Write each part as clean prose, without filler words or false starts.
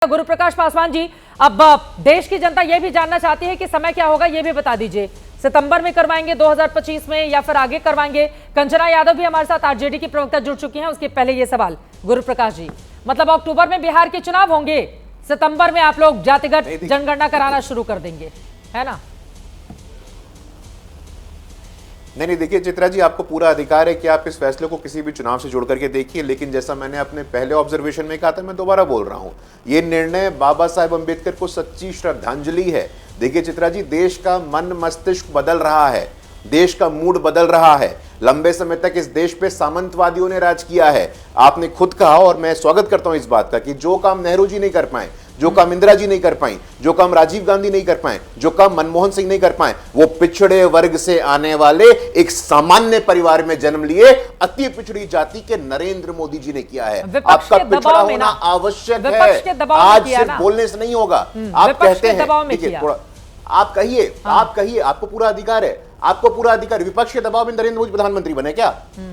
गुरु प्रकाश पासवान जी, अब देश की जनता यह भी जानना चाहती है कि समय क्या होगा, यह भी बता दीजिए। सितंबर में करवाएंगे 2025 में या फिर आगे करवाएंगे? कंचना यादव भी हमारे साथ आरजेडी की प्रवक्ता जुड़ चुकी हैं। उसके पहले ये सवाल गुरु प्रकाश जी, मतलब अक्टूबर में बिहार के चुनाव होंगे, सितंबर में आप लोग जातिगत जनगणना कराना शुरू कर देंगे, है ना? नहीं, देखिए चित्रा जी, आपको पूरा अधिकार है कि आप इस फैसले को किसी भी चुनाव से जोड़ करके देखिए, लेकिन जैसा मैंने अपने पहले ऑब्जर्वेशन में कहा था, मैं दोबारा बोल रहा हूं, ये निर्णय बाबा साहेब अंबेडकर को सच्ची श्रद्धांजलि है। देखिए चित्रा जी, देश का मन मस्तिष्क बदल रहा है, देश का मूड बदल रहा है। लंबे समय तक इस देश पे सामंतवादियों ने राज किया है। आपने खुद कहा, और मैं स्वागत करता हूं इस बात का, कि जो काम नेहरू जी नहीं कर पाए, जो काम इंदिरा जी नहीं कर पाई, जो काम राजीव गांधी नहीं कर पाए, जो काम मनमोहन सिंह नहीं कर पाए, वो पिछड़े वर्ग से आने वाले एक सामान्य परिवार में जन्म लिए अति पिछड़ी जाति के नरेंद्र मोदी जी ने किया है। आपका पिछड़ा होना आवश्यक है, आज सिर्फ बोलने से नहीं होगा। आप कहते हैं, देखिए थोड़ा आप कहिए, आपको पूरा अधिकार है, आपको पूरा अधिकार। विपक्ष के दबाव में नरेंद्र मोदी प्रधानमंत्री बने क्या?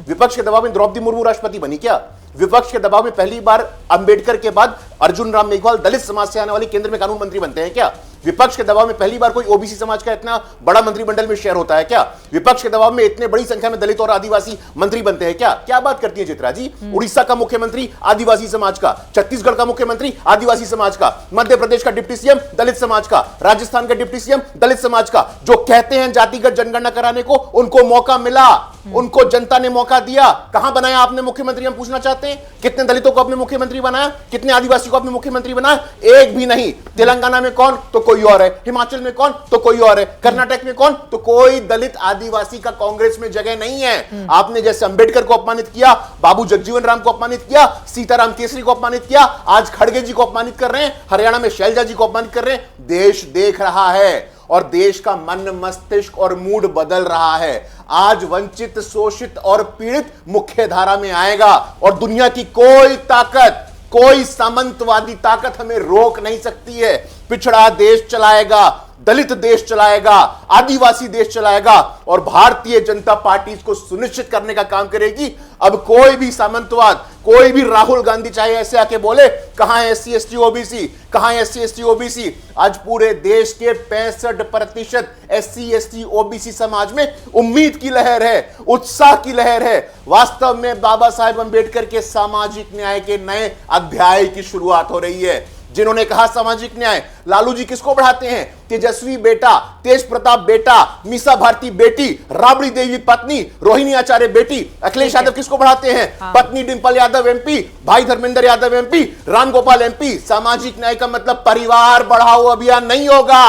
विपक्ष के दबाव में द्रौपदी मुर्मू राष्ट्रपति बनी क्या? विपक्ष के दबाव में पहली बार अंबेडकर के बाद अर्जुन राम मेघवाल दलित समाज से आने वाले केंद्र में कानून मंत्री बनते हैं क्या? विपक्ष के दबाव में पहली बार कोई ओबीसी समाज का इतना बड़ा मंत्रिमंडल में शेयर होता है क्या? विपक्ष के दबाव में इतने बड़ी संख्या में दलित और आदिवासी मंत्री बनते हैं क्या? क्या बात करती है चित्रा जी? उड़ीसा का मुख्यमंत्री आदिवासी समाज का, छत्तीसगढ़ का मुख्यमंत्री आदिवासी समाज का, मध्य प्रदेश का डिप्टी सीएम दलित समाज का, राजस्थान का डिप्टी सीएम दलित समाज का। जो कहते हैं जातिगत जनगणना कराने को, उनको मौका मिला, उनको जनता ने मौका दिया। कहां बनाया आपने मुख्यमंत्री, हम पूछना चाहते हैं। कितने दलितों को आपने मुख्यमंत्री बनाया, कितने आदिवासी को आपने मुख्यमंत्री बनाया? एक भी नहीं। तेलंगाना में कौन तो कोई और है, हिमाचल में कौन तो कोई और है, कर्नाटक में कौन तो कोई दलित आदिवासी का कांग्रेस में जगह नहीं है। आपने जैसे अंबेडकर को अपमानित किया, बाबू जगजीवन राम को अपमानित किया, सीताराम केसरी को अपमानित किया, आज खड़गे जी को अपमानित कर रहे हैं, हरियाणा में शैलजा जी को अपमानित कर रहे हैं। देश देख रहा है और देश का मन मस्तिष्क और मूड बदल रहा है। आज वंचित, शोषित और पीड़ित मुख्य धारा में आएगा और दुनिया की कोई ताकत, कोई सामंतवादी ताकत हमें रोक नहीं सकती है। पिछड़ा देश चलाएगा, दलित देश चलाएगा, आदिवासी देश चलाएगा और भारतीय जनता पार्टी इसको सुनिश्चित करने का काम करेगी। अब कोई भी सामंतवाद, कोई भी राहुल गांधी चाहे ऐसे आके बोले, कहां है एससी एसटी ओबीसी, कहां है एससी एसटी ओबीसी? आज पूरे देश के 65% एससी एसटी ओबीसी समाज में उम्मीद की लहर है, उत्साह की लहर है। वास्तव में बाबा साहेब अंबेडकर के सामाजिक न्याय के नए अध्याय की शुरुआत हो रही है। जिन्होंने कहा सामाजिक न्याय, लालू जी किसको बढ़ाते हैं? तेजस्वी बेटा, तेज प्रताप बेटा, मीसा भारती बेटी, राबड़ी देवी पत्नी, रोहिणी आचार्य बेटी। अखिलेश यादव किसको बढ़ाते हैं? पत्नी डिंपल यादव एमपी, भाई धर्मेंद्र यादव एमपी, रामगोपाल एमपी। सामाजिक न्याय का मतलब परिवार बढ़ाओ अभियान नहीं होगा।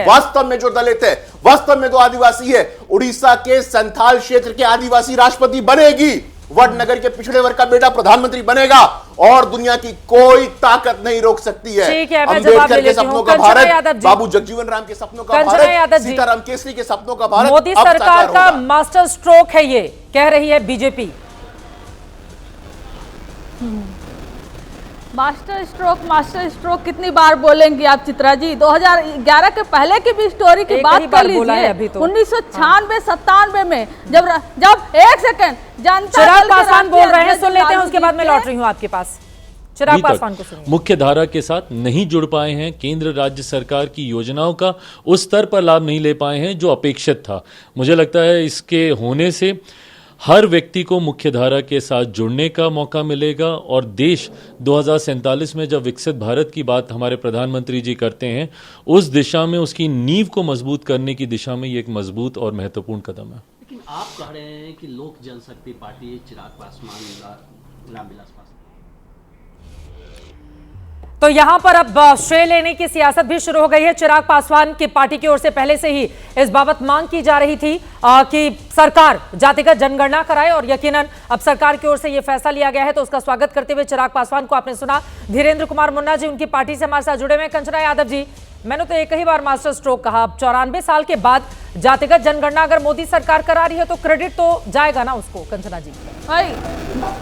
वास्तव में जो दलित है, वास्तव में जो आदिवासी है, उड़ीसा के संथाल क्षेत्र के आदिवासी राष्ट्रपति बनेगी, वडनगर के पिछड़े वर्ग का बेटा प्रधानमंत्री बनेगा और दुनिया की कोई ताकत नहीं रोक सकती है। अंबेडकर के सपनों का भारत, बाबू जगजीवन राम के सपनों का भारत, सीताराम केसरी के सपनों का भारत मोदी सरकार का मास्टर स्ट्रोक है, ये कह रही है बीजेपी। मास्टर स्ट्रोक कितनी बार बोलेंगी आप चित्रा जी? 2011 के पहले की भी स्टोरी की बात कर लीजिए। 1996-97 में जब एक सेकंड जनता चिराग पासवान बोल रहे हैं, सुन लेते हैं, उसके बाद मैं लौट रही हूँ आपके पास। चिराग पासवान को सुनिए। मुख्य धारा के साथ नहीं जुड़ पाए हैं, केंद्र राज्य सरकार की योजनाओं का उस स्तर पर लाभ नहीं ले पाए हैं जो अपेक्षित था। मुझे लगता है इसके होने से हर व्यक्ति को मुख्य धारा के साथ जुड़ने का मौका मिलेगा और देश 2047 में जब विकसित भारत की बात हमारे प्रधानमंत्री जी करते हैं, उस दिशा में, उसकी नींव को मजबूत करने की दिशा में ये एक मजबूत और महत्वपूर्ण कदम है। लेकिन आप कह रहे हैं कि लोक जनशक्ति पार्टी, चिराग पासवान, रामविलास पासवान, तो यहां पर अब श्रेय लेने की सियासत भी शुरू हो गई है। चिराग पासवान की पार्टी की ओर से पहले से ही इस बाबत मांग की जा रही थी कि सरकार जातिगत जनगणना कराए और यकीनन अब सरकार की ओर से यह फैसला लिया गया है, तो उसका स्वागत करते हुए चिराग पासवान को आपने सुना। धीरेन्द्र कुमार मुन्ना जी उनकी पार्टी से हमारे साथ जुड़े हुए। कंचना यादव जी, मैंने तो एक ही बार मास्टर स्ट्रोक कहा, अब 94 साल के बाद जातिगत जनगणना अगर मोदी सरकार करा रही है तो क्रेडिट तो जाएगा ना उसको। कंचना जी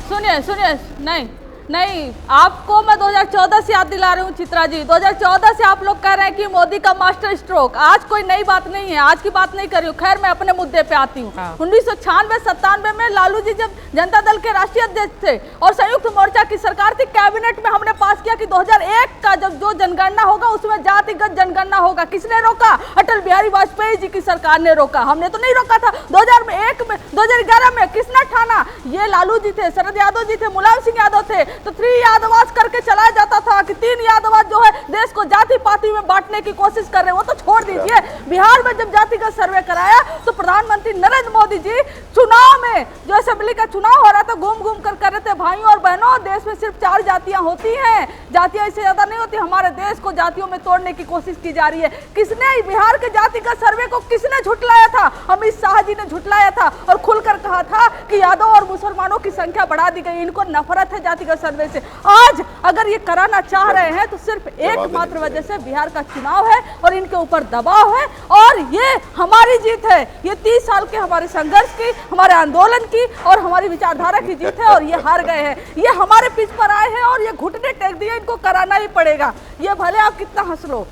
सुनिए, नहीं नहीं, आपको मैं 2014 से याद दिला रही हूँ चित्रा जी। 2014 से आप लोग कह रहे हैं कि मोदी का मास्टर स्ट्रोक। आज कोई नई बात नहीं है, आज की बात नहीं कर रही हूँ। खैर, मैं अपने मुद्दे पे आती हूँ। 1996-97 में लालू जी जब जनता दल के राष्ट्रीय अध्यक्ष थे और संयुक्त मोर्चा की सरकार थी, कैबिनेट में हमने पास किया कि 2001 का जब जो जनगणना होगा उसमें जातिगत जनगणना होगा। किसने रोका? अटल बिहारी वाजपेयी जी की सरकार ने रोका, हमने तो नहीं रोका था। 2011 में किसने ठाना? ये लालू जी थे, शरद यादव जी थे, मुलायम सिंह यादव थे। तो 3 यादवास करके चलाया जाता था कि 3 यादवास जो है देश को जाति पाति में बांटने की कोशिश कर रहे हैं, वो तो छोड़ दीजिए। बिहार में जब जातिगत सर्वे कराया तो प्रधानमंत्री नरेंद्र मोदी जी चुनाव में, जो असेंबली का चुनाव हो रहा था, घूम घूम कर रहे थे, भाइयों और बहनों, देश में सिर्फ 4 जातियां होती हैं, जातियां इससे ज्यादा नहीं होती। हमारे देश को जातियों में तोड़ने की कोशिश की जा रही है। किसने बिहार के जातिगत सर्वे को किसने झुटलाया था? अमित शाह जी ने झुटलाया था और खुलकर कहा था कि यादव और मुसलमानों की संख्या बढ़ा दी गई, इनको नफरत है जातिगत सर्वे से। आज अगर ये कराना चाह रहे हैं तो सिर्फ एकमात्र वजह से बिहार का चुनाव है और इनके ऊपर दबाव है, और ये हमारी जीत है। ये 30 साल के हमारे संघर्ष की, हमारे आंदोलन की और हमारी विचारधारा की जीत है, और ये हार गए हैं। ये हमारे पीछ पर आए हैं और ये घुटने टेक दिए, इनको कराना ही पड़ेगा। ये भले आप कितना हंस लो,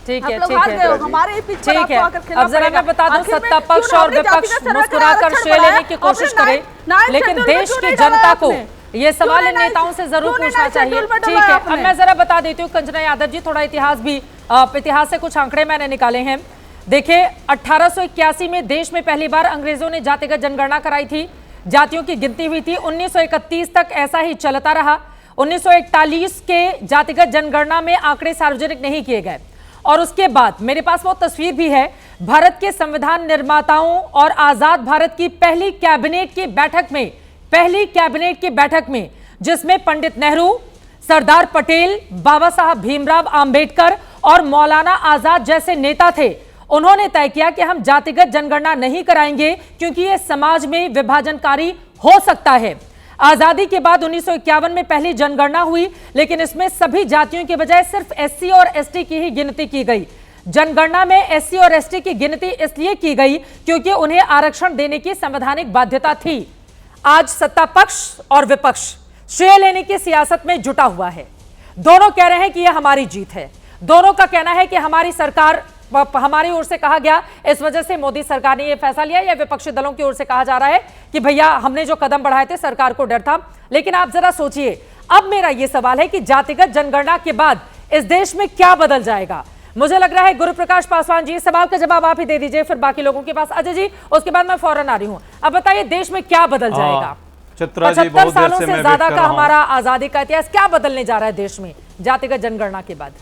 ठीक है, ठीक है, हमारे ठीक है। अब जरा मैं बता दूं, सत्ता पक्ष और विपक्ष मुस्कुराकर श्रेय लेने की कोशिश करे, लेकिन देश की जनता को ये सवाल इन नेताओं से जरूर पूछना चाहिए। ठीक है, अब मैं जरा बता देती हूँ कंचना यादव जी, थोड़ा इतिहास से कुछ आंकड़े मैंने निकाले हैं। देखिए, 1881 में देश में पहली बार अंग्रेजों ने जातिगत जनगणना कराई थी, जातियों की गिनती हुई थी। 1931 तक ऐसा ही चलता रहा। 1941 के जातिगत जनगणना में आंकड़े सार्वजनिक नहीं किए गए, और उसके बाद मेरे पास वो तस्वीर भी है, भारत के संविधान निर्माताओं और आजाद भारत की पहली कैबिनेट की बैठक में जिसमें पंडित नेहरू, सरदार पटेल, बाबा साहब भीमराव अंबेडकर और मौलाना आजाद जैसे नेता थे। उन्होंने तय किया कि हम जातिगत जनगणना नहीं कराएंगे क्योंकि यह समाज में विभाजनकारी हो सकता है। आजादी के बाद 1951 में पहली जनगणना हुई, लेकिन इसमें सभी जातियों के बजाय सिर्फ एससी और एसटी की ही गिनती की गई। जनगणना में एससी और एसटी की गिनती इसलिए की गई क्योंकि उन्हें आरक्षण देने की संवैधानिक बाध्यता थी। आज सत्ता पक्ष और विपक्ष श्रेय लेने की सियासत में जुटा हुआ है। दोनों कह रहे हैं कि यह हमारी जीत है। दोनों का कहना है कि हमारी सरकार, हमारी ओर से कहा गया, इस वजह से मोदी सरकार ने यह फैसला लिया, या विपक्षी दलों की ओर से कहा जा रहा है कि भैया हमने जो कदम बढ़ाए थे सरकार को डर था। लेकिन आप जरा सोचिए, अब मेरा यह सवाल है कि जातिगत जनगणना के बाद इस देश में क्या बदल जाएगा। मुझे लग रहा है गुरु प्रकाश पासवान जी, सवाल का जवाब आप ही दे दीजिए, फिर बाकी लोगों के पास। अजय जी, उसके बाद मैं फौरन आ रही हूं। अब बताइए, देश में क्या बदल जाएगा? 75 सालों से ज्यादा का हमारा आजादी का इतिहास, क्या बदलने जा रहा है देश में जातिगत जनगणना के बाद?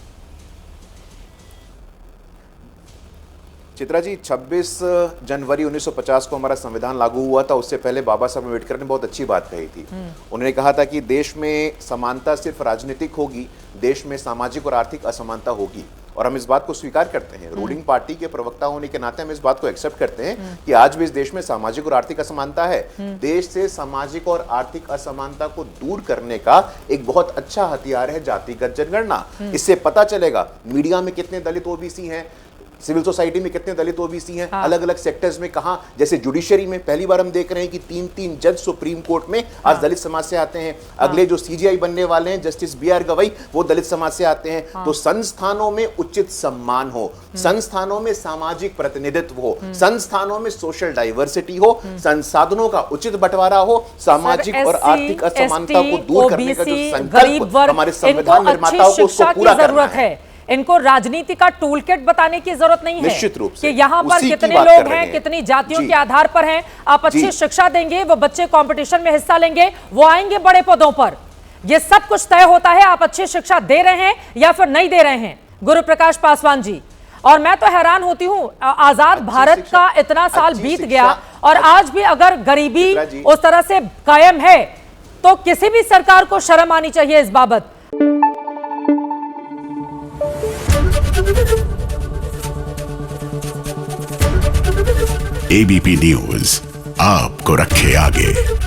चित्रा जी, 26 जनवरी 1950 को हमारा संविधान लागू हुआ था। उससे पहले बाबा साहब अम्बेडकर ने बहुत अच्छी बात कही थी। उन्होंने कहा था कि देश में समानता सिर्फ राजनीतिक होगी, देश में सामाजिक और आर्थिक असमानता होगी, और हम इस बात को स्वीकार करते हैं। रूलिंग पार्टी के प्रवक्ता होने के नाते हम इस बात को एक्सेप्ट करते हैं कि आज भी इस देश में सामाजिक और आर्थिक असमानता है। देश से सामाजिक और आर्थिक असमानता को दूर करने का एक बहुत अच्छा हथियार है जातिगत जनगणना। इससे पता चलेगा मीडिया में कितने दलित ओबीसी हैं, सिविल सोसाइटी में कितने दलित ओबीसी हैं, अलग अलग सेक्टर्स में कहां। जैसे जुडिशरी में पहली बार हम देख रहे हैं कि 3 जज सुप्रीम कोर्ट में आज दलित समाज से आते हैं। अगले जो सीजीआई बनने वाले हैं जस्टिस BR गवई, वो दलित समाज से आते हैं। तो संस्थानों में उचित सम्मान हो, संस्थानों में सामाजिक प्रतिनिधित्व हो, संस्थानों में सोशल डाइवर्सिटी हो, संसाधनों का उचित बंटवारा हो, सामाजिक और आर्थिक असमानता को दूर करने का जो संकल्प हमारे संविधान निर्माताओं को उसको पूरा करना है। इनको राजनीति का टूल किट बताने की जरूरत नहीं है, निश्चित रूप से कि यहाँ पर कितने लोग हैं, कितनी जातियों के आधार पर हैं। आप अच्छी शिक्षा देंगे, वो बच्चे कंपटीशन में हिस्सा लेंगे, वो आएंगे बड़े पदों पर। ये सब कुछ तय होता है आप अच्छी शिक्षा दे रहे हैं या फिर नहीं दे रहे हैं। गुरु प्रकाश पासवान जी, और मैं तो हैरान होती हूं, आजाद भारत का इतना साल बीत गया और आज भी अगर गरीबी उस तरह से कायम है तो किसी भी सरकार को शर्म आनी चाहिए इस बाबत। ABP न्यूज आपको रखे आगे।